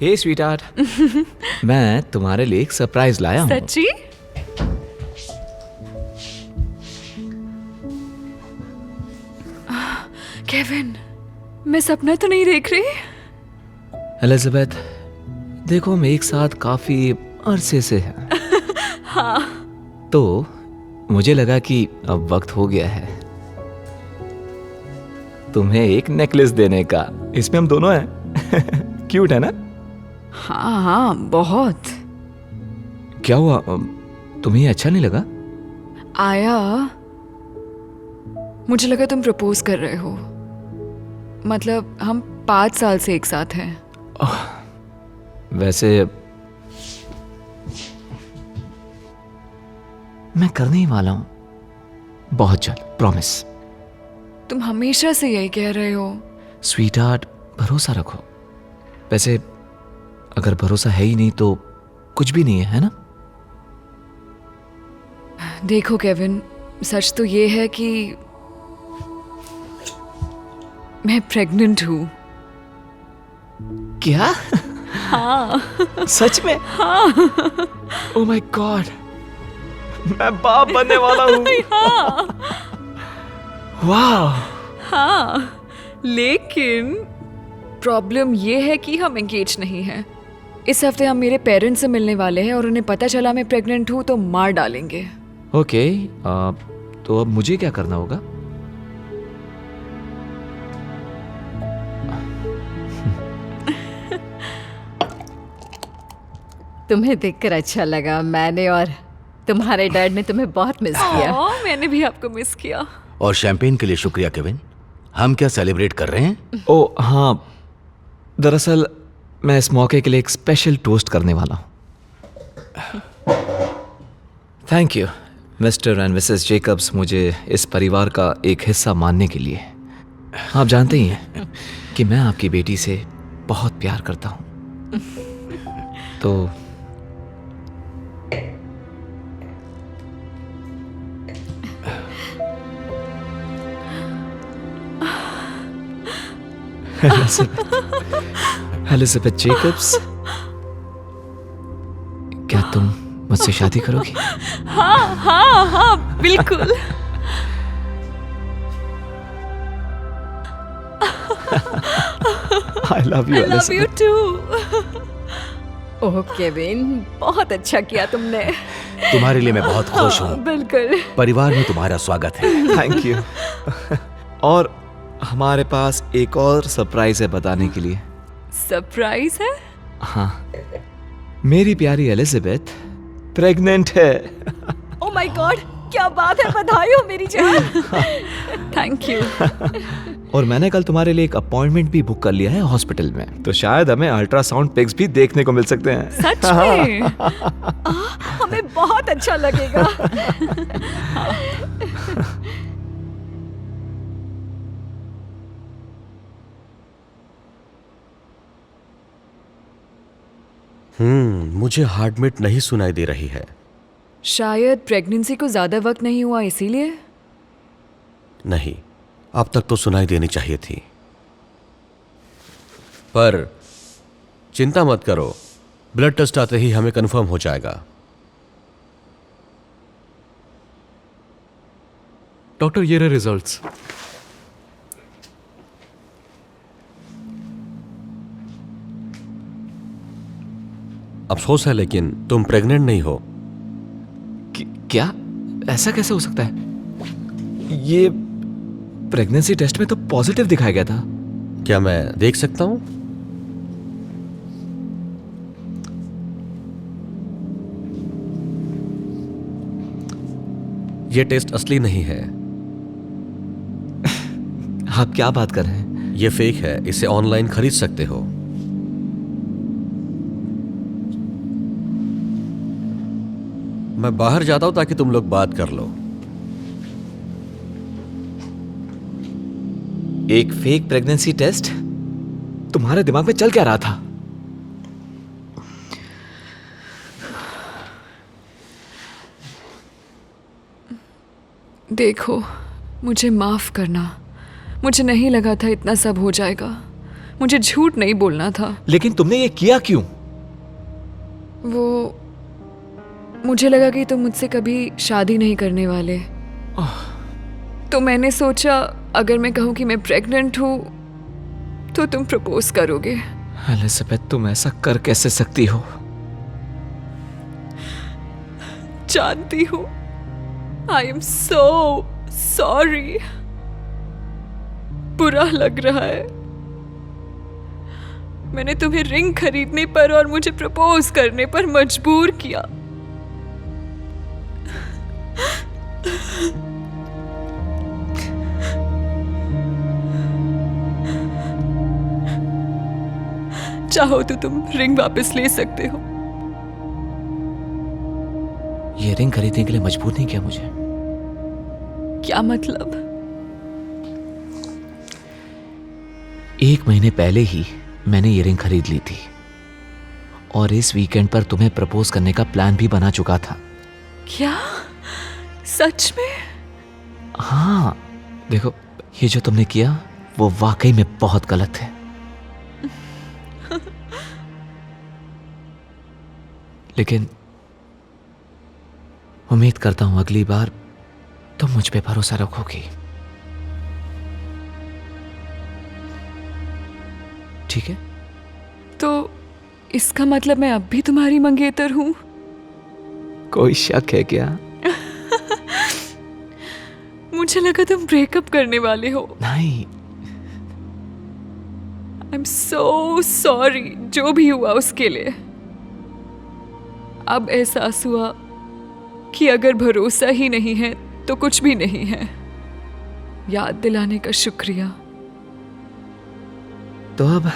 हे sweetheart, मैं तुम्हारे लिए एक सरप्राइज लाया हूँ। सच्ची? केविन, मैं सपना तो नहीं देख रही? एलिजाबेथ, देखो हम एक साथ काफी अरसे से हैं। हाँ। तो मुझे लगा कि अब वक्त हो गया है तुम्हें एक नेकलेस देने का। इसमें हम दोनों हैं। क्यूट है ना? हाँ हाँ, बहुत। क्या हुआ, तुम्हें ये अच्छा नहीं लगा? आया, मुझे लगा तुम प्रपोज कर रहे हो। मतलब हम 5 साल से एक साथ हैं। वैसे मैं करने ही वाला हूं बहुत जल्द, प्रॉमिस। तुम हमेशा से यही कह रहे हो। स्वीटहार्ट, भरोसा रखो। वैसे अगर भरोसा है ही नहीं तो कुछ भी नहीं है ना? देखो केविन, सच तो ये है कि मैं प्रेग्नेंट हूँ। क्या? हाँ। सच में? हाँ। ओह माय गॉड, मैं बाप बनने वाला हूँ। हाँ। वाह। हाँ, लेकिन प्रॉब्लम ये है कि हम एंगेज नहीं हैं। इस हफ्ते हम मेरे पेरेंट्स से मिलने वाले हैं और उन्हें पता चला मैं प्रेग्नेंट हूँ तो मार डालेंगे। ओके, तो अब मुझे क्या करना होगा? तुम्हें देखकर अच्छा लगा। मैंने और तुम्हारे डैड ने तुम्हें बहुत मिस किया। मैंने भी आपको मिस किया। और शैंपेन के लिए शुक्रिया केविन। हम क्या सेलिब्रेट कर रहे हैं? ओह हाँ, दरअसल मैं इस मौके के लिए एक स्पेशल टोस्ट करने वाला हूँ। Thank you mister and Mrs Jacob's, मुझे इस परिवार का एक हिस्सा मानने के लिए। आप जानते ही हैं कि मैं आपकी बेटी से बहुत प्यार करता हूँ। तो एलिजाबेथ जेकब्स, क्या तुम मुझसे शादी करोगी? हाँ हाँ हाँ, बिल्कुल। I love you, I love you Elizabeth. too. Oh Kevin, बहुत अच्छा किया तुमने। तुम्हारे लिए मैं बहुत खुश हूँ। बिल्कुल। परिवार में तुम्हारा स्वागत है। Thank you. और हमारे पास एक और सरप्राइज है बताने के लिए। सरप्राइज है? हाँ, मेरी प्यारी एलिजाबेथ प्रेग्नेंट है। ओह माय गॉड, क्या बात है, बधाई हो मेरी जान। Thank you. और मैंने कल तुम्हारे लिए एक अपॉइंटमेंट भी बुक कर लिया है हॉस्पिटल में, तो शायद हमें अल्ट्रासाउंड पिक्स भी देखने को मिल सकते हैं। सच में? हमें बहुत अच्छा लगेगा। मुझे हार्टबीट नहीं सुनाई दे रही है। शायद प्रेगनेंसी को ज्यादा वक्त नहीं हुआ इसीलिए। नहीं, अब तक तो सुनाई देनी चाहिए थी। पर चिंता मत करो, ब्लड टेस्ट आते ही हमें कंफर्म हो जाएगा। डॉक्टर, ये रहे रिजल्ट्स। अफसोस है लेकिन तुम प्रेग्नेंट नहीं हो। क्या? ऐसा कैसे हो सकता है? ये प्रेगनेंसी टेस्ट में तो पॉजिटिव दिखाया गया था। क्या मैं देख सकता हूं? यह टेस्ट असली नहीं है। आप क्या बात कर रहे हैं? यह फेक है, इसे ऑनलाइन खरीद सकते हो। मैं बाहर जाता हूं ताकि तुम लोग बात कर लो। एक फेक प्रेगनेंसी टेस्ट? तुम्हारे दिमाग में चल क्या रहा था? देखो, मुझे माफ करना। मुझे नहीं लगा था इतना सब हो जाएगा। मुझे झूठ नहीं बोलना था। लेकिन तुमने ये किया क्यों? वो मुझे लगा कि तुम मुझसे कभी शादी नहीं करने वाले, तो मैंने सोचा अगर मैं कहूँ कि मैं प्रेग्नेंट हूँ तो तुम प्रपोज करोगे। एलिजाबेथ, तुम ऐसा कर कैसे सकती हो? जानती हूँ, आई एम सो सॉरी। बुरा लग रहा है। मैंने तुम्हें रिंग खरीदने पर और मुझे प्रपोज करने पर मजबूर किया। चाहो तो तुम रिंग वापस ले सकते हो। ये रिंग खरीदने के लिए मजबूर नहीं किया मुझे। क्या मतलब? 1 महीने पहले ही मैंने ये रिंग खरीद ली थी और इस वीकेंड पर तुम्हें प्रपोज करने का प्लान भी बना चुका था। क्या? सच में? हाँ, देखो, ये जो तुमने किया वो वाकई में बहुत गलत है। लेकिन उम्मीद करता हूं अगली बार तुम मुझ पे भरोसा रखोगी। ठीक है? तो इसका मतलब मैं अब भी तुम्हारी मंगेतर हूं? कोई शक है क्या? मुझे लगा तुम ब्रेकअप करने वाले हो। नहीं। आई एम सो सॉरी जो भी हुआ उसके लिए। अब एहसास हुआ कि अगर भरोसा ही नहीं है तो कुछ भी नहीं है। याद दिलाने का शुक्रिया। तो अब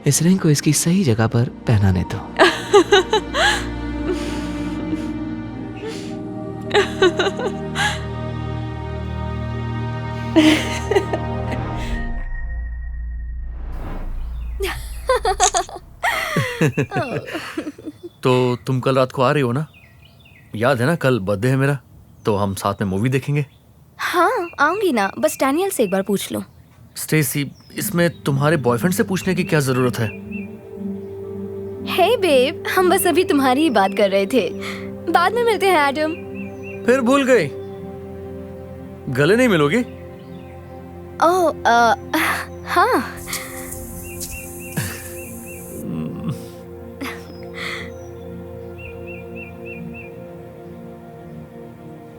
इस रिंग को इसकी सही जगह पर पहनाने दो। तो तुम कल रात को आ रही हो ना? याद है ना, कल बर्थडे है मेरा, तो हम साथ में मूवी देखेंगे। हाँ आऊंगी ना, बस डैनियल से एक बार पूछ लो। स्टेसी, इसमें तुम्हारे बॉयफ्रेंड से पूछने की क्या जरूरत है? हे बेब, हम बस अभी तुम्हारी ही बात कर रहे थे। बाद में मिलते हैं एडम। फिर भूल गई? गले नहीं मिलोगी? ओह हाँ।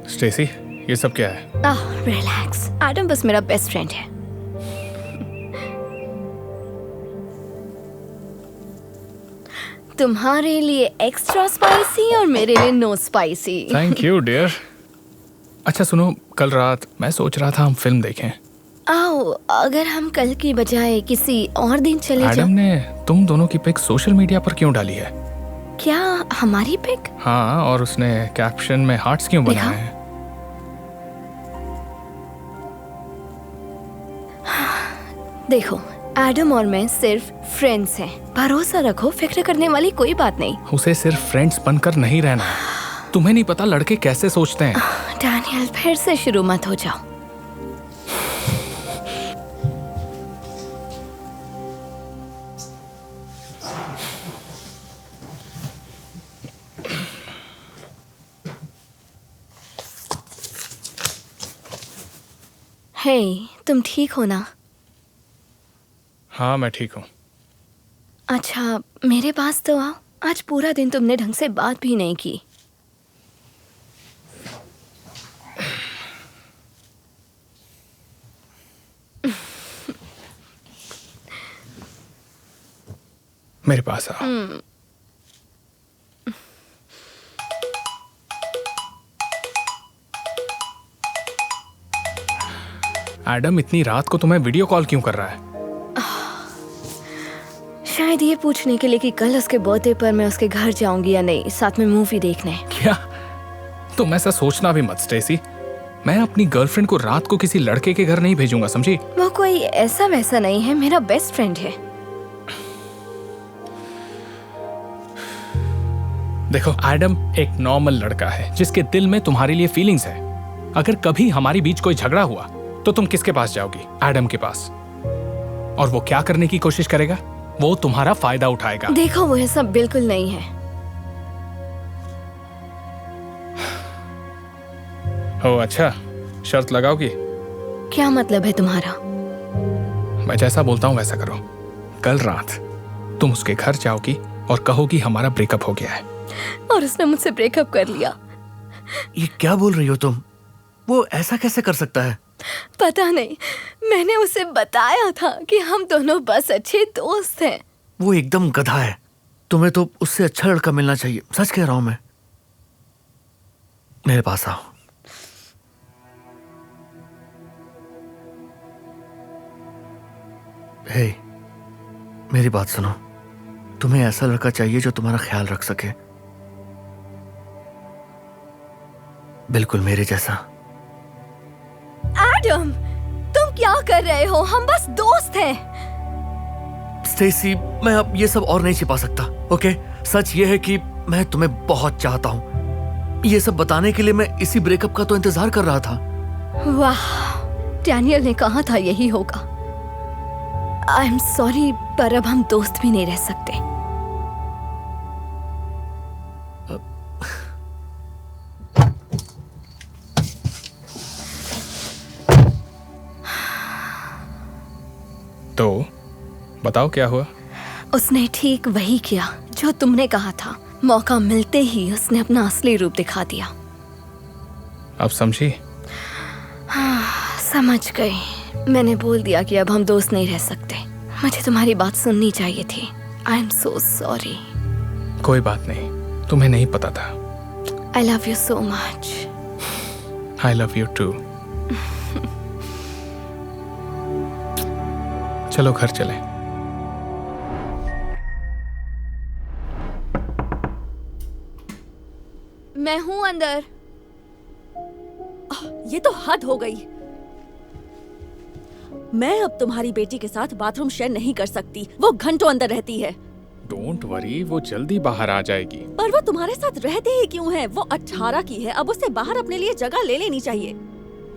स्टेसी, ये सब क्या है? रिलैक्स, एडम बस मेरा बेस्ट फ्रेंड है। तुम्हारे लिए एक्स्ट्रा स्पाइसी और मेरे लिए no spicy. Thank you dear. अच्छा सुनो, कल रात मैं सोच रहा था हम फिल्म देखें। आओ, अगर हम कल की बजाय किसी और दिन चले एडम ने तुम दोनों की पिक सोशल मीडिया पर क्यों डाली है? क्या हमारी पिक? हाँ, और उसने कैप्शन में हार्ट्स क्यों बनाए हैं? देखो, एडम और मैं सिर्फ फ्रेंड्स हैं। भरोसा रखो, फिक्र करने वाली कोई बात नहीं। उसे सिर्फ फ्रेंड्स बनकर नहीं रहना। तुम्हें नहीं पता लड़के कैसे सोचते हैं। डैनियल, फिर से शुरू मत हो जाओ। हे, तुम ठीक हो ना? हाँ मैं ठीक हूँ। अच्छा, मेरे पास तो आओ। आज पूरा दिन तुमने ढंग से बात भी नहीं की। मेरे पास आओ। एडम इतनी रात को तुम्हें वीडियो कॉल क्यों कर रहा है? शायद ये पूछने के लिए कि कल उसके बर्थडे पर मैं उसके घर जाऊंगी या नहीं, साथ में मूवी देखने। क्या? तुम ऐसा सोचना भी मत स्टेसी। मैं अपनी गर्लफ्रेंड को रात को किसी लड़के के घर नहीं भेजूंगा, समझी? वो कोई ऐसा वैसा नहीं है, मेरा बेस्ट फ्रेंड है। देखो, एडम एक नॉर्मल लड़का है जिसके दिल में तुम्हारे लिए फीलिंग्स है। अगर कभी हमारी बीच कोई झगड़ा हुआ तो तुम किसके पास जाओगी? एडम के पास। और वो क्या करने की कोशिश करेगा? वो तुम्हारा फायदा उठाएगा। देखो वो ऐसा बिल्कुल नहीं है। ओ अच्छा, शर्त लगाओगी? क्या मतलब है तुम्हारा? मैं जैसा बोलता हूँ वैसा करो। कल रात तुम उसके घर जाओगी और कहोगी हमारा ब्रेकअप हो गया है। और उसने मुझसे ब्रेकअप कर लिया। ये क्या बोल रही हो तुम? वो ऐसा कैसे कर सकता है? पता नहीं, मैंने उसे बताया था कि हम दोनों बस अच्छे दोस्त हैं। वो एकदम गधा है। तुम्हें तो उससे अच्छा लड़का मिलना चाहिए, सच कह रहा हूं मैं। मेरे पास आओ। हे, मेरी बात सुनो। तुम्हें ऐसा लड़का चाहिए जो तुम्हारा ख्याल रख सके, बिल्कुल मेरे जैसा। एडम, तुम क्या कर रहे हो? हम बस दोस्त हैं। स्टेसी, मैं अब ये सब और नहीं छिपा सकता, ओके? सच ये है कि मैं तुम्हें बहुत चाहता हूं। ये सब बताने के लिए मैं इसी ब्रेकअप का तो इंतजार कर रहा था। वाह, डैनियल ने कहा था यही होगा। आई एम सॉरी, पर अब हम दोस्त भी नहीं रह सकते। तो बताओ क्या हुआ? उसने ठीक वही किया जो तुमने कहा था। मौका मिलते ही उसने अपना असली रूप दिखा दिया। अब समझी? समझ गई। मैंने बोल दिया कि अब हम दोस्त नहीं रह सकते। मुझे तुम्हारी बात सुननी चाहिए थी। I am so sorry. कोई बात नहीं, तुम्हें नहीं पता था। I love you so much. I love you too. चलो घर चलें। मैं हूं अंदर। ये तो हद हो गई। मैं अब तुम्हारी बेटी के साथ बाथरूम शेयर नहीं कर सकती। वो घंटों अंदर रहती है। डोंट वरी, वो जल्दी बाहर आ जाएगी। पर वो तुम्हारे साथ रहती ही क्यों है? वो 18 की है, अब उसे बाहर अपने लिए जगह ले लेनी चाहिए।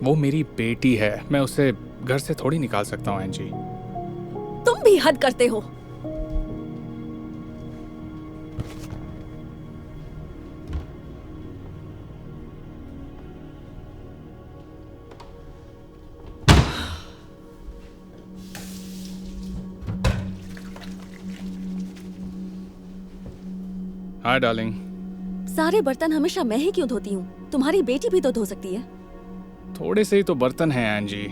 वो मेरी बेटी है, मैं उसे घर से थोड़ी निकाल सकता हूँ एंजी। तुम भी हद करते हो। Hi darling. सारे बर्तन हमेशा मैं ही क्यों धोती हूँ? तुम्हारी बेटी भी तो धो सकती है। थोड़े से ही तो बर्तन हैं एंजी।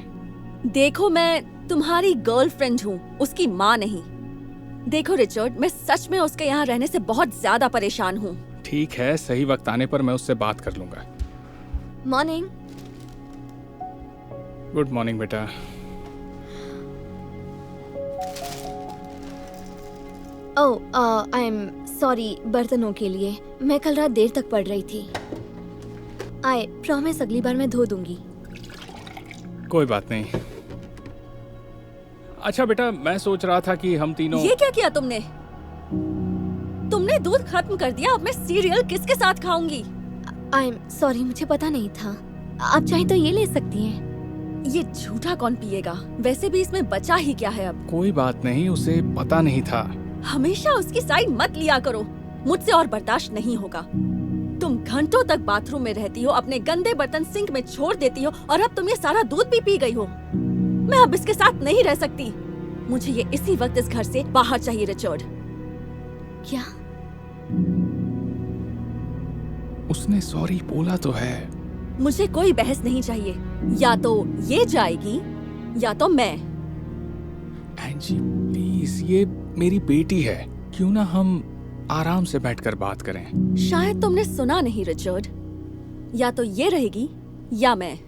देखो, मैं तुम्हारी गर्लफ्रेंड हूँ, उसकी माँ नहीं। देखो रिचर्ड, मैं सच में उसके यहाँ रहने से बहुत ज्यादा परेशान हूँ। ठीक है, सही वक्त आने पर मैं उससे बात कर लूंगा। मॉर्निंग। गुड मॉर्निंग बेटा। ओह, आई एम सॉरी बर्तनों के लिए। मैं कल रात देर तक पढ़ रही थी। आई प्रॉमिस अगली बार मैं धो दूंगी। कोई बात नहीं। अच्छा बेटा, मैं सोच रहा था कि हम तीनों। ये क्या किया तुमने? तुमने दूध खत्म कर दिया। अब मैं सीरियल किसके साथ खाऊंगी? आई एम सॉरी, मुझे पता नहीं था। आप चाहे तो ये ले सकती हैं। ये झूठा कौन पिएगा? वैसे भी इसमें बचा ही क्या है अब? कोई बात नहीं, उसे पता नहीं था। हमेशा उसकी साइड मत लिया करो। मुझसे और बर्दाश्त नहीं होगा। तुम घंटों तक बाथरूम में रहती हो, अपने गंदे बर्तन सिंक में छोड़ देती हो, और अब तुम ये सारा दूध भी पी गई हो। मैं अब इसके साथ नहीं रह सकती। मुझे ये इसी वक्त इस घर से बाहर चाहिए रिचर्ड। क्या? उसने सॉरी बोला तो है। मुझे कोई बहस नहीं चाहिए। या तो ये जाएगी या तो मैं। एंजी प्लीज, ये मेरी बेटी है। क्यों ना हम आराम से बैठकर बात करें। शायद तुमने सुना नहीं रिचर्ड। या तो ये रहेगी या मैं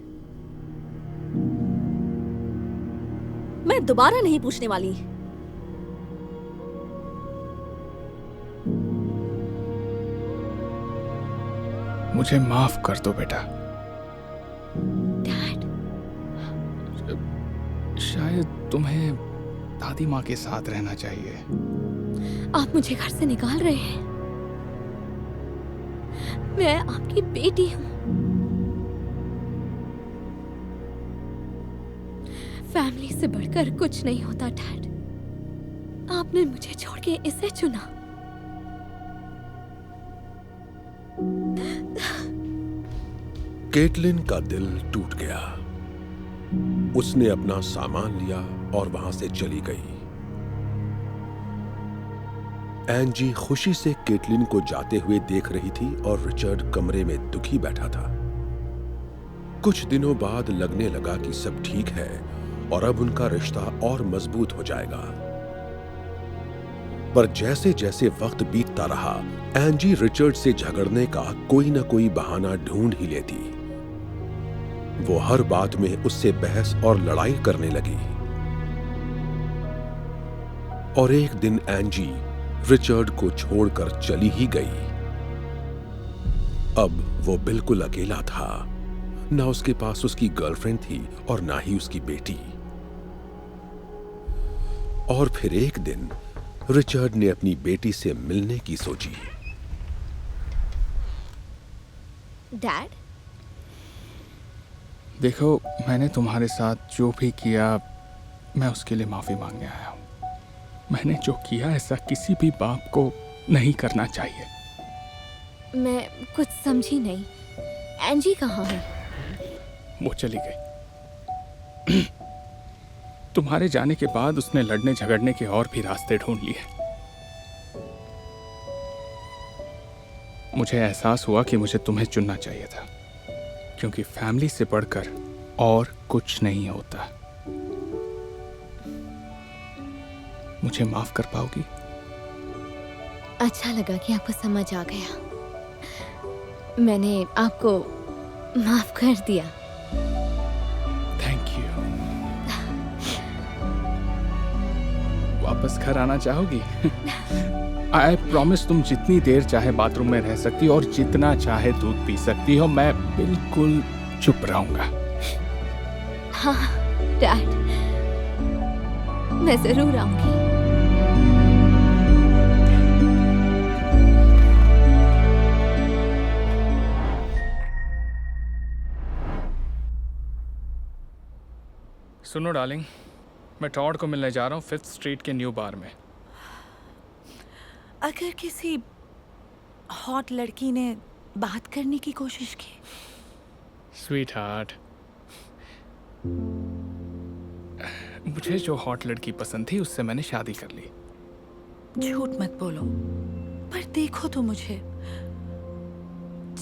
दोबारा नहीं पूछने वाली। मुझे माफ कर दो बेटा। डैड, शायद तुम्हें दादी माँ के साथ रहना चाहिए। आप मुझे घर से निकाल रहे हैं? मैं आपकी बेटी हूँ। फैमिली से बढ़कर कुछ नहीं होता डैड। आपने मुझे छोड़ के इसे चुना। केटलिन का दिल टूट गया। उसने अपना सामान लिया और वहां से चली गई। एंजी खुशी से केटलिन को जाते हुए देख रही थी और रिचर्ड कमरे में दुखी बैठा था। कुछ दिनों बाद लगने लगा कि सब ठीक है और अब उनका रिश्ता और मजबूत हो जाएगा। पर जैसे जैसे वक्त बीतता रहा, एंजी रिचर्ड से झगड़ने का कोई ना कोई बहाना ढूंढ ही लेती। वो हर बात में उससे बहस और लड़ाई करने लगी। और एक दिन एंजी रिचर्ड को छोड़कर चली ही गई। अब वो बिल्कुल अकेला था। ना उसके पास उसकी गर्लफ्रेंड थी और ना ही उसकी बेटी। और फिर एक दिन रिचर्ड ने अपनी बेटी से मिलने की सोची। डैड, देखो, मैंने तुम्हारे साथ जो भी किया, मैं उसके लिए माफी मांगने आया हूँ। मैंने जो किया ऐसा किसी भी बाप को नहीं करना चाहिए। मैं कुछ समझी नहीं। एंजी कहाँ है? वो चली गई। तुम्हारे जाने के बाद उसने लड़ने झगड़ने के और भी रास्ते ढूंढ लिए। मुझे एहसास हुआ कि मुझे तुम्हें चुनना चाहिए था, क्योंकि फैमिली से बढ़कर और कुछ नहीं होता। मुझे माफ कर पाओगी? अच्छा लगा कि आपको समझ आ गया। मैंने आपको माफ कर दिया। Thank you. वापस घर आना चाहोगी? आई प्रॉमिस, तुम जितनी देर चाहे बाथरूम में रह सकती हो और जितना चाहे दूध पी सकती हो। मैं बिल्कुल चुप रहूंगा। हाँ डैड, मैं जरूर आऊंगी। सुनो डार्लिंग, मैं टॉड को मिलने जा रहा हूँ 5th स्ट्रीट के न्यू बार में। अगर किसी हॉट लड़की ने बात करने की कोशिश की? स्वीट हार्ट, मुझे जो हॉट लड़की पसंद थी उससे मैंने शादी कर ली। झूठ मत बोलो। पर देखो तो मुझे,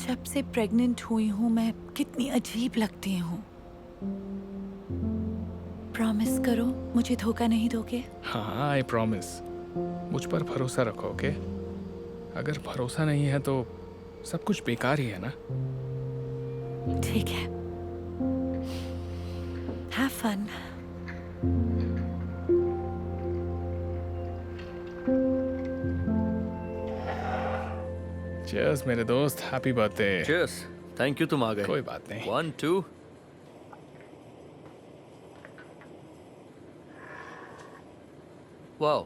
जब से प्रेग्नेंट हुई हूँ मैं कितनी अजीब लगती हूँ। प्रॉमिस करो मुझे धोखा नहीं दोगे? हाँ, आई प्रॉमिस। मुझ पर भरोसा रखो, ओके? अगर भरोसा नहीं है तो सब कुछ बेकार ही है ना। ठीक है, हैव फन। चीयर्स मेरे दोस्त, happy birthday. Cheers. Thank you, तुम आ गए। कोई बात नहीं। 1 2 वाओ।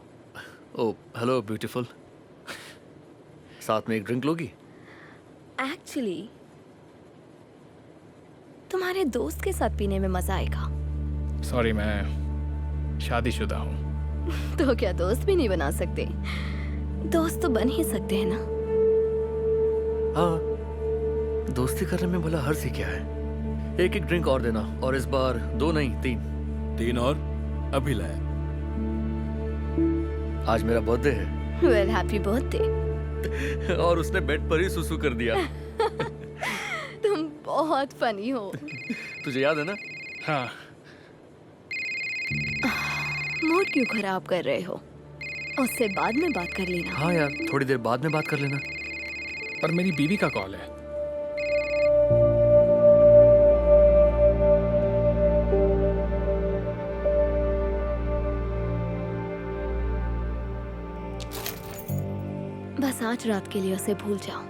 Oh hello beautiful. साथ में एक ड्रिंक लोगी? एक्चुअली तुम्हारे दोस्त के साथ पीने में मजा आएगा। सॉरी, मैं शादीशुदा हूँ। तो क्या दोस्त भी नहीं बना सकते? दोस्त तो बन ही सकते हैं ना। हाँ, दोस्ती करने में भला हर्ज ही क्या है। एक एक ड्रिंक और देना, और इस बार 2 नहीं 3 और अभी लाया। आज मेरा बर्थडे है। Well happy birthday. और उसने बेड पर ही सुसु कर दिया। तुम बहुत फनी हो। तुझे याद है ना? हाँ। मूड क्यों खराब कर रहे हो? उससे बाद में बात कर लेना। हाँ यार, थोड़ी देर बाद में बात कर लेना। पर मेरी बीवी का कॉल है। बस आज रात के लिए उसे भूल जाओ।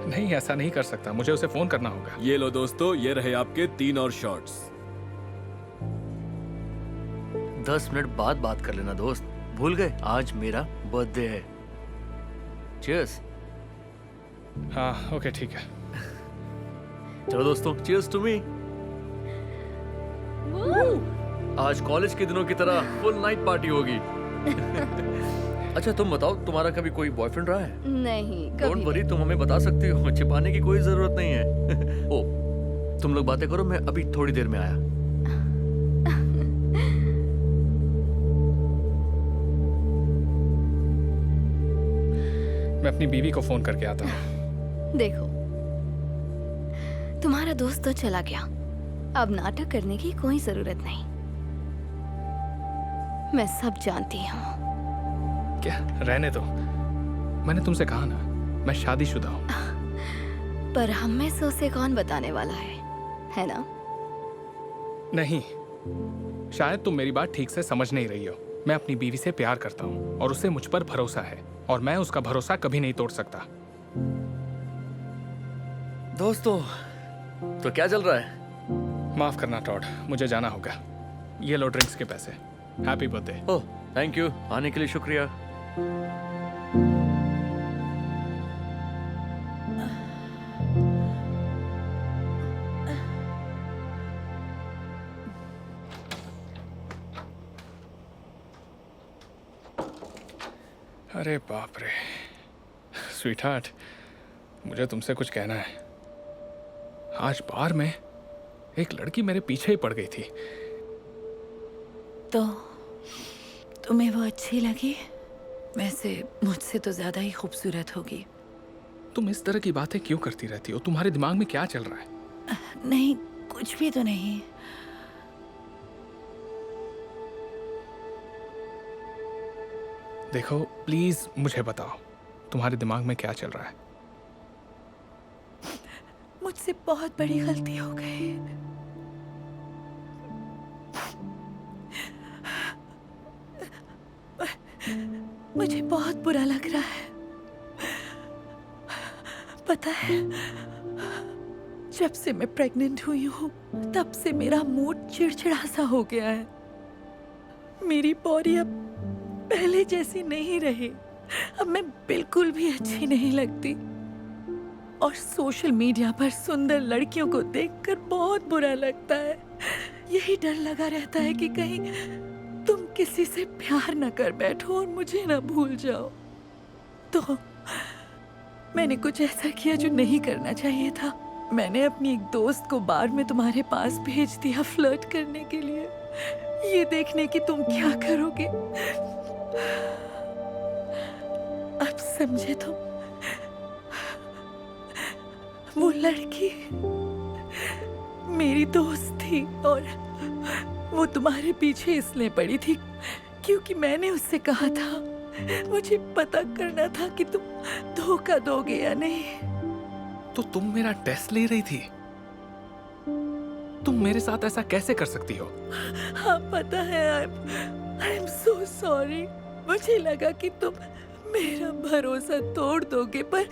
नहीं, ऐसा नहीं कर सकता, मुझे उसे फोन करना होगा। ये लो दोस्तों, ये रहे आपके 3 और शॉट्स। 10 मिनट बाद बात कर लेना दोस्त। भूल गए, आज मेरा बर्थडे है। चीयर्स। हाँ ओके, ठीक है। चलो दोस्तों, चीयर्स टू मी। आज कॉलेज के दिनों की तरह फुल नाइट पार्टी होगी। अच्छा तुम बताओ, तुम्हारा कभी कोई बॉयफ्रेंड रहा है? नहीं डोंट कभी वरी, तुम हमें बता सकती हो, छिपाने की कोई जरूरत नहीं है। ओ, तुम लोग बातें करो, मैं अभी थोड़ी देर में आया। मैं अपनी बीवी को फोन करके आता हूँ। देखो, तुम्हारा दोस्त तो चला गया, अब नाटक करने की कोई जरूरत नहीं। मैं सब जानती हूँ। क्या रहने दो, मैंने तुमसे कहा ना मैं शादीशुदा हूँ। पर हम में से उसे कौन बताने वाला है ना? नहीं, शायद तुम मेरी बात ठीक से समझ नहीं रही हो। मैं अपनी बीवी से प्यार करता हूँ और उसे मुझ पर भरोसा है, और मैं उसका भरोसा कभी नहीं तोड़ सकता। दोस्तों, तो क्या चल रहा है? माफ करना टॉड, मुझे जाना होगा। ये लो ड्रिंक्स के पैसे। Happy birthday. Oh thank you, आने के लिए शुक्रिया। अरे बाप रे, स्वीटहार्ट, मुझे तुमसे कुछ कहना है। आज बार में एक लड़की मेरे पीछे ही पड़ गई थी। तो तुम्हें वो अच्छी लगी? वैसे मुझसे तो ज्यादा ही खूबसूरत होगी। तुम इस तरह की बातें क्यों करती रहती हो? तुम्हारे दिमाग में क्या चल रहा है? नहीं, कुछ भी तो नहीं। देखो प्लीज मुझे बताओ, तुम्हारे दिमाग में क्या चल रहा है? मुझसे बहुत बड़ी गलती हो गई। मुझे बहुत बुरा लग रहा है। पता है, जब से मैं प्रेग्नेंट हुई हूँ तब से मेरा मूड चिड़चिड़ा सा हो गया है। मेरी बॉडी अब पहले जैसी नहीं रही। अब मैं बिल्कुल भी अच्छी नहीं लगती, और सोशल मीडिया पर सुंदर लड़कियों को देखकर बहुत बुरा लगता है। यही डर लगा रहता है कि कहीं तुम किसी से प्यार न कर बैठो और मुझे न भूल जाओ। तो मैंने कुछ ऐसा किया जो नहीं करना चाहिए था। मैंने अपनी एक दोस्त को बार में तुम्हारे पास भेज दिया फ्लर्ट करने के लिए, ये देखने की तुम क्या करोगे। अब समझे तुम? वो लड़की मेरी दोस्त थी, और वो तुम्हारे पीछे इसलिए पड़ी थी क्योंकि मैंने उससे कहा था, मुझे पता करना था कि तुम धोखा दोगे या नहीं। तो तुम मेरा टेस्ट ले रही थी? तुम मेरे साथ ऐसा कैसे कर सकती हो? हाँ पता है, आई एम सो सॉरी। मुझे लगा कि तुम मेरा भरोसा तोड़ दोगे, पर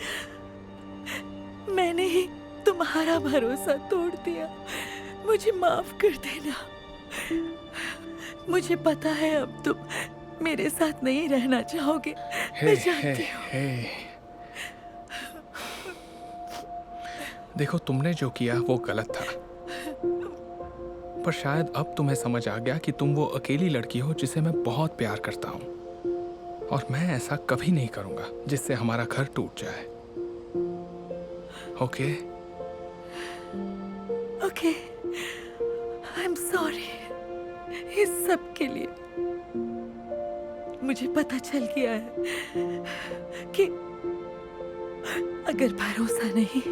मैंने ही तुम्हारा भरोसा तोड़ दिया। मुझे माफ कर देना। मुझे पता है अब तुम मेरे साथ नहीं रहना चाहोगे, मैं जानती हूँ। देखो, तुमने जो किया वो गलत था, पर शायद अब तुम्हें समझ आ गया कि तुम वो अकेली लड़की हो जिसे मैं बहुत प्यार करता हूँ, और मैं ऐसा कभी नहीं करूँगा जिससे हमारा घर टूट जाए। Okay? Okay, I am sorry इस सब के लिए। मुझे पता चल गया है कि अगर भरोसा नहीं